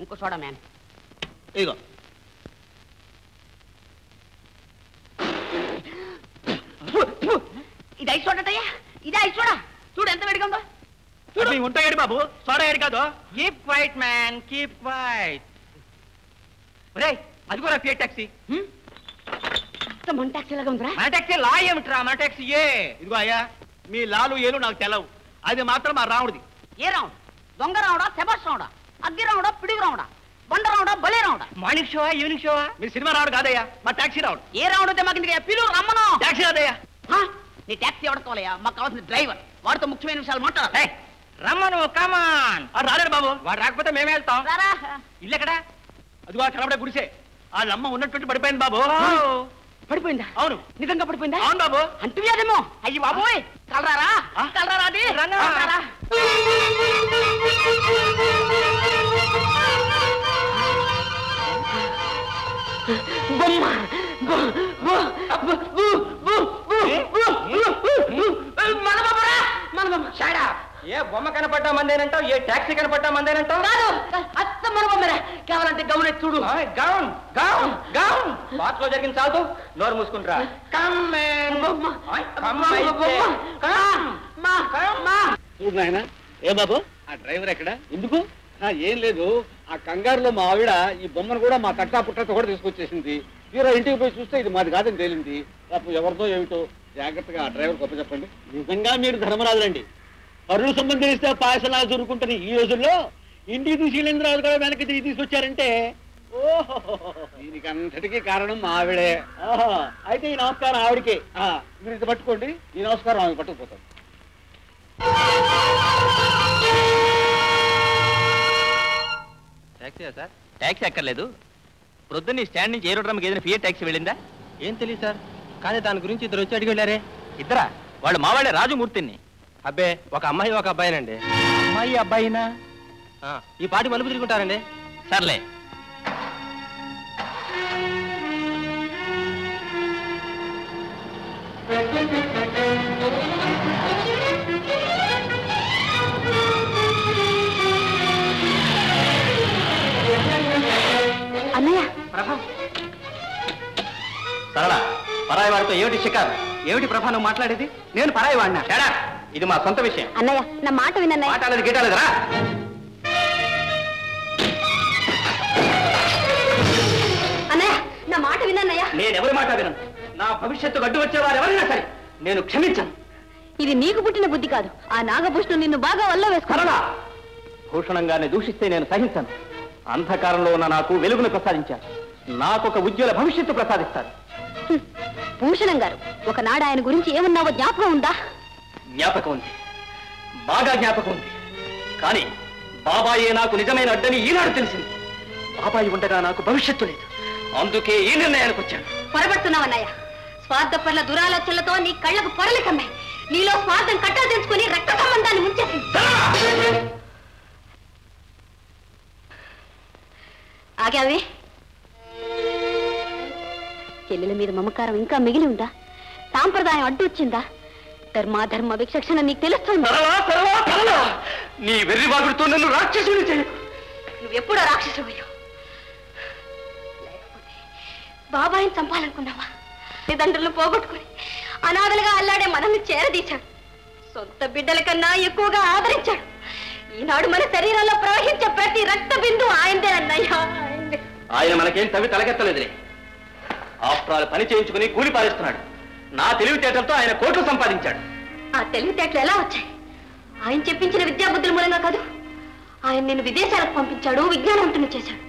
ఇంకో soda man. ఇదిగో. ఇది ఐస్ సోడా అయ్యా, ఇది ఐస్ సోడా. చూడు ఎంత వేడిగా ఉందో. చూడు ఉంటాయి బాబు, సోడా ఏడు కాదు. Keep quiet man, keep quiet. ఒరేయ్ అది కూడా ఫియట్ టాక్సీ. మన టాక్సీ లాగా ఉందిరా. మన టాక్సీ లా ఏమిట్రా, మన టాక్సీ ఏ. ఇదిగో అయ్యా, మీ లాలు ఏలు నాకు తెలవు, అది మాత్రం మా రాముడిది. ఏ రావుడు? దొంగ రావుడా, శబాష్ రావుడా, అగ్గి రావుడా, పిడుగు రావుడా, బండ రావుడా, బలే రావుడా? మార్నింగ్ షోవా, ఈవినింగ్ షోవా? మీరు సినిమా రావుడు కాదయ్యా, మా టాక్సీ రావుడు. ఏ రావుడు మాకు ఇంటికి పిలువు, రమ్మను. టాక్సీ కాదయ్యా. నీ టాక్సీ ఎవడుకోవాలయ్యా? మాకు కావాల్సిన డ్రైవర్, వాడితో ముఖ్యమైన విషయాలు మాట్లాడాలి. రమ్మను, కమాన్. రాలేడు బాబు. వాడు రాకపోతే మేమే వెళ్తాం. ఇల్లు ఎక్కడా? అదిగో కనబడే గుడిసే. వాళ్ళమ్మ ఉన్నట్టు పడిపోయింది బాబు. పడిపోయిందా? అవును. నిజంగా పడిపోయిందా? అవును బాబు. అంటువ్యాదేమో. అయ్యి బాబోయ్, కలరారా కలరారా అది. బొమ్మ మన బొమ్మ. షాడా. ఏ బొమ్మ కనపడ్డా మందేనంటావు, ఏ టాక్సీ కనపడ్డా మందేనంటావు? కాదు, అత్త మన బొమ్మరా. కావాలంటే గౌన్ చూడు. గౌన్ గౌన్ గౌన్ బాత్ లో జరిగిన చాలు, నోరు మూసుకుంటారా. నాయన ఏ బాబు, ఆ డ్రైవర్ ఎక్కడ? ఎందుకు? ఏం లేదు, ఆ కంగారులో మా ఆవిడ ఈ బొమ్మను కూడా మా తట్టా పుట్టతో కూడా తీసుకొచ్చేసింది. తీరా ఇంటికి పోయి చూస్తే ఇది మాది కాదని తేలింది. పాపం ఎవరితో ఏమిటో, జాగ్రత్తగా ఆ డ్రైవర్ గొప్ప చెప్పండి. నిజంగా మీరు ధర్మరాజులండి. పరులు సంబంధిస్తే పాయసలాగా దొరుకుంటున్న ఈ రోజుల్లో ఇంటికి తీసుకెళ్ళింద్రరాజు కూడా వెనక్కి తిరిగి తీసుకొచ్చారంటే ఓహో, దీనికి అంతటికీ కారణం మా ఆవిడే. అయితే ఈ నమస్కారం ఆవిడికే. మీరు ఇది పట్టుకోండి, ఈ నమస్కారం ఆవిడ పట్టుకుపోతాం. టాక్సీయా సార్? టాక్సీ అక్కర్లేదు. ప్రొద్దున్న స్టాండ్ నుంచి ఏరోడ్రమ్కి ఏదైనా ఫియట్ టాక్సీ వెళ్ళిందా? ఏం తెలియదు సార్, కానీ దాని గురించి ఇద్దరు వచ్చి అడిగి వెళ్ళారే. ఇద్దరా? వాళ్ళు మావాడే, రాజుమూర్తిని. అబ్బే, ఒక అమ్మాయి ఒక అబ్బాయినండి. అమ్మాయి అబ్బాయినా? ఈ పాటి మలుపు తిరుగుంటారండి. సర్లే. అన్నయ్య. ప్రభా, సరళ, పరాయి వాడితో ఏమిటి షికారు? ఏమిటి ప్రభా నువ్వు మాట్లాడేది? నేను పరాయి వాడినా? ఇది మా సొంత విషయం. అన్నయ్య, నా మాట వినన్నయ్య. మాట్లాడేది గీటాలేదురా? అన్నయ్య, నా మాట వినన్నయ్య. నేను ఎవరి మాట వినను. నా భవిష్యత్తు అడ్డు వచ్చేవారు ఎవరైనా సరే నేను క్షమించను. ఇది నీకు పుట్టిన బుద్ధి కాదు, ఆ నాగభూషణం నిన్ను బాగా వల్ల వేసుకున్నా. భూషణంగానే దూషిస్తే నేను సహించను. అంధకారంలో ఉన్న నాకు వెలుగును ప్రసాదించారు, నాకొక ఉజ్వల భవిష్యత్తు ప్రసాదిస్తారు. భూషణం గారు, ఒకనాడు ఆయన గురించి ఏమన్నావో జ్ఞాపకం ఉందా? జ్ఞాపకం ఉంది, బాగా జ్ఞాపకం ఉంది. కానీ బాబాయే నాకు నిజమైన అడ్డని ఈనాడు తెలిసింది. బాబాయి ఉండగా నాకు భవిష్యత్తు లేదు, అందుకే ఈ నిర్ణయానికి వచ్చాను. పొరపడుతున్నావన్నయ్య. స్వార్థపరుల దురాలోచనలతో నీ కళ్ళకు పొరలు కమ్మాయి. నీలో స్వార్థం కట్టలు తెంచుకుని రక్త సంబంధాన్ని ముంచేసింది. ఆగావే? చెల్లెల మీద మమకారం ఇంకా మిగిలి ఉందా? సాంప్రదాయం అడ్డు వచ్చిందా? ధర్మాధర్మ విచక్షణ నీకు తెలుస్తుంది. నీ వెర్రి వాగుడుతో నన్ను రాక్షసుని చేయ. నువ్వెప్పుడో రాక్షసువయ్యో. లేకపోతే బాబాయిని చంపాలనుకున్నావా? తల్లిదండ్రులు పోగొట్టుకుని అనాథలుగా అల్లాడే మనల్ని చేరదీశాడు. సొంత బిడ్డల కన్నా ఎక్కువగా ఆదరించాడు. ఈనాడు మన శరీరంలో ప్రవహించే ప్రతి రక్త బిందు ఆయనదే అన్నయ్యా. ఆయన మనకేం తవి తలకెత్తలేదులే. ఆఫ్టర్ ఆల్ పని చేయించుకుని కూలి పాలిస్తున్నాడు. నా తెలివితేటలతో ఆయన కోట్లు సంపాదించాడు. ఆ తెలివితేటలు ఎలా వచ్చాయి? ఆయన చెప్పించిన విద్యాబుద్ధుల మూలంగా కాదు. ఆయన నిన్ను విదేశాలకు పంపించాడు, విజ్ఞానవంతుని చేశాడు.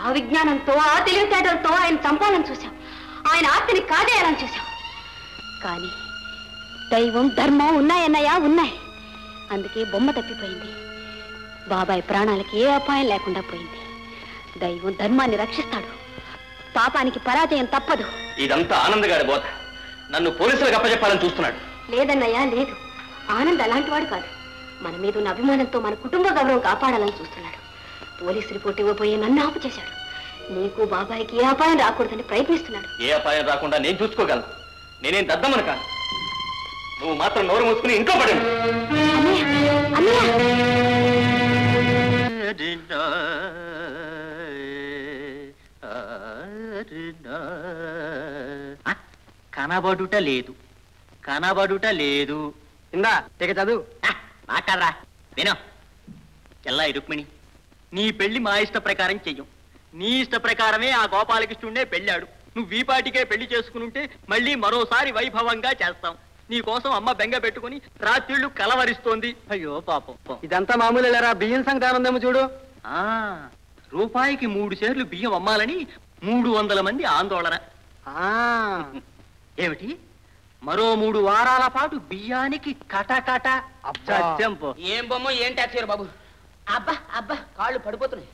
ఆ విజ్ఞానంతో, ఆ తెలివితేటలతో ఆయన చంపాలని చూశాం. ఆయన ఆస్తిని కాజేయాలని చూశాం. కానీ దైవం, ధర్మం ఉన్నాయన్నయ్యా, ఉన్నాయి. అందుకే బొమ్మ తప్పిపోయింది. బాబాయ్ ప్రాణాలకి ఏ అపాయం లేకుండా పోయింది. దైవం ధర్మాన్ని రక్షిస్తాడు, పాపానికి పరాజయం తప్పదు. ఇదంతా ఆనందగాడి బోధ. నన్ను పోలీసులకు అప్పచెప్పాలని చూస్తున్నాడు. లేదన్నయ్యా, లేదు. ఆనంద్ అలాంటి వాడు కాదు. మన మీద ఉన్న అభిమానంతో మన కుటుంబ గౌరవం కాపాడాలని చూస్తున్నాడు. పోలీసు రిపోర్ట్ ఇవ్వబోయే నన్ను ఆపు చేశాడు. నీకు బాబాయికి ఏ అపాయం రాకూడదని ప్రయత్నిస్తున్నాడు. ఏ అపాయం రాకుండా నేను చూసుకోగలను. నేనేం దద్దమను కాను. నువ్వు మాత్రం నోరు మూసుకుని ఇంట్లో పడండి. అన్నయ్య, అన్నయ్య. కనబడుట లేదు, కనబడుట లేదు. ఇందా ఇక చదువు. నాకదరా విను. ఎల్లా రుక్మిణి, నీ పెళ్లి మా ఇష్ట ప్రకారం చెయ్యం. నీ ఇష్ట ప్రకారమే ఆ గోపాలకృష్ణుడే పెళ్ళాడు. నువ్వు వీపాటికే పెళ్లి చేసుకునుంటే మళ్ళీ మరోసారి వైభవంగా చేస్తాం. నీ కోసం అమ్మ బెంగ పెట్టుకుని రాత్రిళ్ళు కలవరిస్తోంది. అయ్యో పాపం. ఇదంతా మామూలేరా, బియ్యం సంగతి ఆనందము చూడు. రూపాయికి 3 సేర్లు బియ్యం అమ్మాలని 300 మంది ఆందోళన. ఏమిటి, మరో 3 వారాల పాటు బియ్యానికి కటకట. ఏం బొమ్మ, ఏం ట్యాక్సీ బాబు? అబ్బా అబ్బా, కాళ్ళు పడిపోతున్నాయి.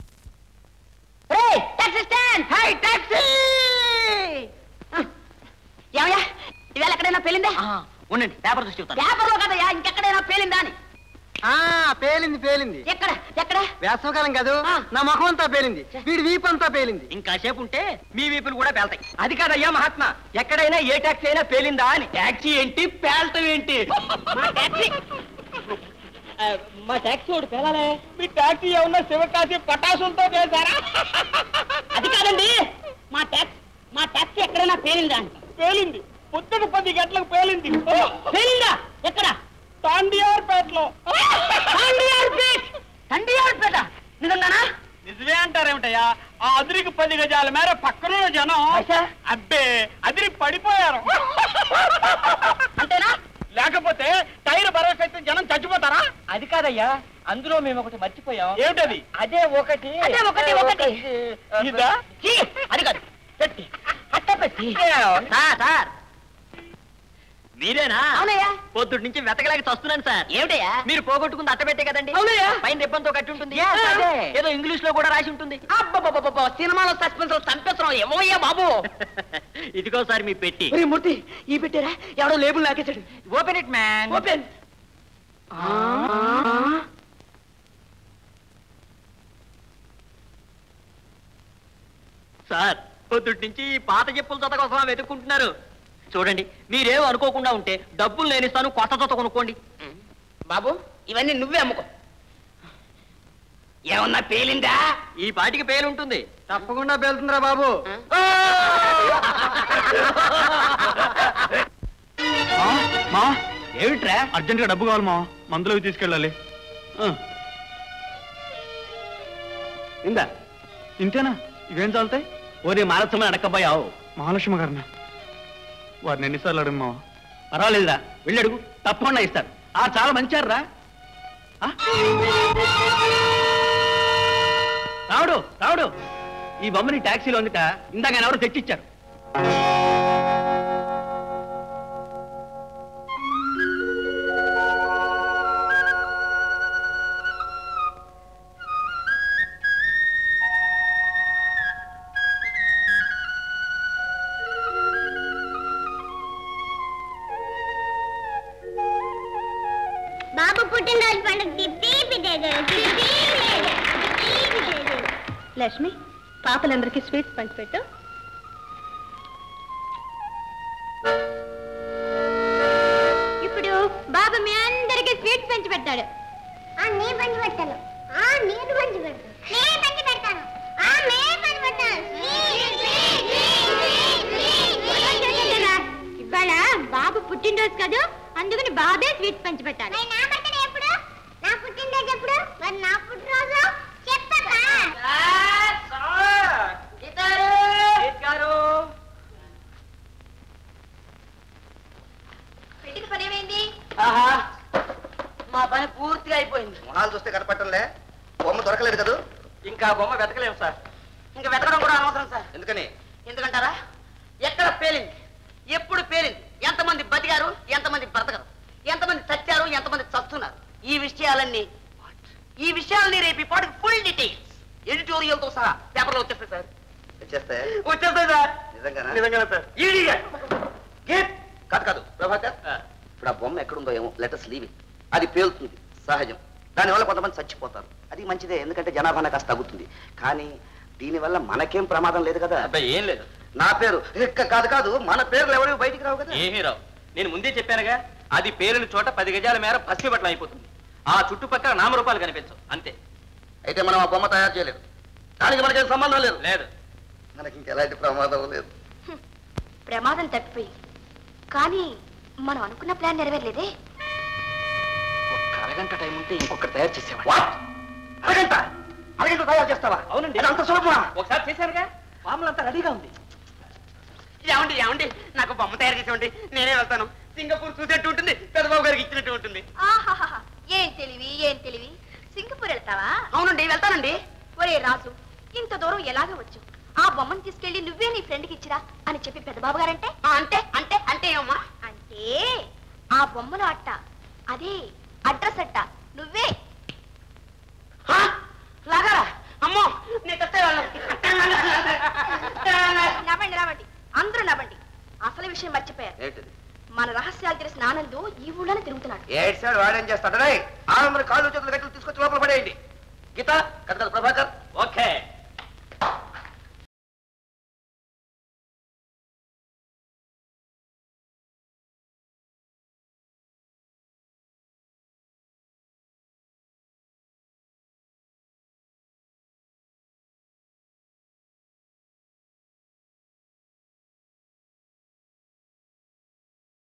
ఏమయ్యా, ఇవాళ ఎక్కడైనా పేలిందా? ఉండండి, పేపర్ చూసి చెప్తాను. పేపర్లో కదయ్యా, ఇంకెక్కడైనా పేలిందా అని. పేలింది. ఎక్కడ ఎక్కడ? వేసవకాలం కాదు, నా ముఖం అంతా పేలింది, వీడి వీపు అంతా పేలింది. ఇంకాసేపు ఉంటే మీ వీపులు కూడా పేల్తాయి. అది కాదయ్యా మహాత్మా, ఎక్కడైనా ఏ ట్యాక్సీ అయినా పేలిందా అని. ట్యాక్సీ ఏంటి, పేల్తం ఏంటి? మా ట్యాక్సీ ఒకటి పేలాలే. మీ టాక్సీ ఏమన్నా శివకాశి పటాసులతో చేశారా? అది కాదండి, మా ట్యాక్సీ ఎక్కడైనా పేలిందా అంట. పేలింది, పొద్దున 10 గంటలకు పేలింది. పేలిందా? ఎక్కడ? తాండియార్పేటలో. తండ్రియార్పేట? నిజంగానా? నిజమే అంటారేమిటయ్యా, ఆ అదిరికి 10 గజాల మేర పక్కన జనం అబ్బే అదిరి పడిపోయారు. అంతేనా? లేకపోతే టైర్ భరోసా అయితే జనం చచ్చిపోతారా? అది కాదయ్యా, అందులో మేము ఒకటి మర్చిపోయాం. ఏమిటది? అదే ఒకటి. ఇదా? అది కాదు, పెట్టి అట్ట పెట్టి. సార్ మీరేనా? అవునయ్యా. పొద్దుటి నుంచి వెతకలేక చస్తున్నాను సార్. ఏమిటయ్యా? మీరు పోగొట్టుకుంది అట్టబెట్టే కదండి. అవునయ్యా. పైన రిబ్బన్తో కట్టి ఉంటుంది. అదే. ఏదో ఇంగ్లీష్ లో కూడా రాసి ఉంటుంది. అబ్బబ్బబ్బబ్బ, సినిమాలో సస్పెన్స్ చంపేస్తున్నావు ఏమయ్యా బాబు. ఇదిగో సార్ మీ పెట్టి. మూర్తి, ఈ పెట్టారా? ఎవడో లేబుల్ నాకేసాడు. Open it man. Open. Sir పొద్దుటి నుంచి ఈ పాత చెప్పుల జత కోసం వెతుక్కుంటున్నారు. చూడండి, మీరేం అనుకోకుండా ఉంటే డబ్బులు నేనిస్తాను, కొత్త జత కొనుక్కోండి. బాబు, ఇవన్నీ నువ్వే అమ్ముకో. ఏమన్నా పేలిందా? ఈ పాటికి పేలు ఉంటుంది. తప్పకుండా పేలుతుందిరా బాబు. మా ఏమిట్రా? అర్జెంట్ గా డబ్బు కావాలి మా, మందులోకి తీసుకెళ్ళాలి. ఇందా, ఇంతేనా? ఇవేం చాలుతాయి? ఓరే మానసమని అడక్కబోయావు. మహాలక్ష్మి గారిని వారిని ఎన్నిసార్లు అడుగు మావా? పర్వాలేదురా, వెళ్ళి అడుగు, తప్పకుండా ఇస్తారు. చాలా మంచారా. రావుడు రావుడు, ఈ బొమ్మని ట్యాక్సీలో ఉందిట, ఇందాక ఆయన ఎవరు తెచ్చిచ్చారు. బాబు పుట్టినరోజు పండుగ లక్ష్మి, పాపలందరికీ స్వీట్స్ పంచిపెట్టు. ఇప్పుడు బాబు మీ అందరికీ స్వీట్స్ పంచి పెడతాడు. నేను పంచి పెడతాను. నేను పంచి పెడతాను. నేను పంచి పెడతాను. ఇవాళ బాబు పుట్టినరోజు కాదు, అందుకని బాబే స్వీట్స్ పంచి పెట్టాలి. ఎప్పుడు? నా పుట్టినరోజు ఎప్పుడు? మరి నా పుట్టినరోజు చెప్పరా? పెళ్లికి పని ఏమైంది? మా పని పూర్తిగా అయిపోయింది. మొహాలు చూస్తే కనపట్టంలే, బొమ్మ దొరకలేదు కదా? ఇంకా బొమ్మ వెతకలేము సార్. ఇంకా వెతకడం కూడా అనవసరం సార్. ఎందుకని? ఎందుకంటారా? ఎక్కడ పేలింది, ఎప్పుడు పేలింది, ఎంతమంది బతికారు, ఎంతమంది బ్రతకరు, ఎంతమంది చచ్చారు, ఎంతమంది చస్తున్నారు, ఈ విషయాలని రేపు పాటికి ఫుల్ డీటెయిల్స్ ఎడిటోరియల్ తో సహా పేపర్లో వచ్చేస్తాయి సార్. వచ్చేస్తాయి సార్. నిజంగానా? నిజంగానే సార్. కాదు కాదు ప్రభాకర్, ఇప్పుడు ఆ బొమ్మ ఎక్కడుందో ఏమో, లెటర్స్ లీవ్ ఇట్. అది పేలుతుంది, సహజం. దానివల్ల కొంతమంది చచ్చిపోతారు, అది మంచిదే, ఎందుకంటే జనాభా కాస్త తగ్గుతుంది. కానీ దీనివల్ల మనకేం ప్రమాదం లేదు కదా? అబ్బాయి ఏం లేదు. నా పేరు కాదు కాదు, మన పేర్లు ఎవరు బయటికి రావు కదా? ఏమీ రావు. నేను ముందే చెప్పానుగా, అది పేరుని చోట 10 గజాల మేర పసిమి బట్టలు అయిపోతుంది. ఆ చుట్టుపక్కల నామరూపాలు కనిపించవు, అంతే. అయితే మనం ఆ బొమ్మ తయారు చేయలేదు, దానికి మనకేం సంబంధం లేదు. లేదు. మనకి ఇంకెలాంటి ప్రమాదం లేదు. ప్రమాదం తప్పిపోయి కానీ మనం అనుకున్న ప్లాన్ నెరవేరలేదే. ఒక్క అరగంట టైం ఉంటే ఇంకొకటి తయారు చేసేవాడు. అరగంట అరగంట తయారు చేస్తావా? అవునండి. అంత సులభమా? ఒకసారి చేశారుగా, ఫార్ములా అంతా రెడీగా ఉంది. ఏమండి ఏమండి నాకు బొమ్మ తయారు చేసేవండి, నేనే వెళ్తాను. సింగపూర్ చూసేట్టు ఉంటుంది, పెద్దబాబు గారికి ఇచ్చినట్టు ఉంటుంది. ఆహాహా, ఏం తెలివి. సింగపూర్ వెళ్తావా? అవునండి వెళ్తానండి. ఒరే రాజు, ఇంత దూరం ఎలాగ వచ్చు? ఆ బొమ్మను తీసుకెళ్లి నువ్వే నీ ఫ్రెండ్కి ఇచ్చిరా అని చెప్పి పెద్దబాబు గారంటే అంటే అంటే అంటే ఏమమ్మా? అంటే ఆ బొమ్మలో అట్ట, అదే అడ్రస్ అట్ట నువ్వే. లాగారా? అమ్మో నేను తెస్తే నవ్వండి, అందరూ నవ్వండి. అసలు విషయం మర్చిపోయారు. ఏంటిది? మన రహస్యాలు తెలిసిన ఆనందు ఈ ఊళ్ళోనే తిరుగుతున్నాడు. ఏడ్చాడు వాడేం చేస్తాడు? ఆనందం కాళ్ళు చేతులు గట్టులు తీసుకొచ్చి లోపల పడేయండి. గీత కథ ప్రభాకర్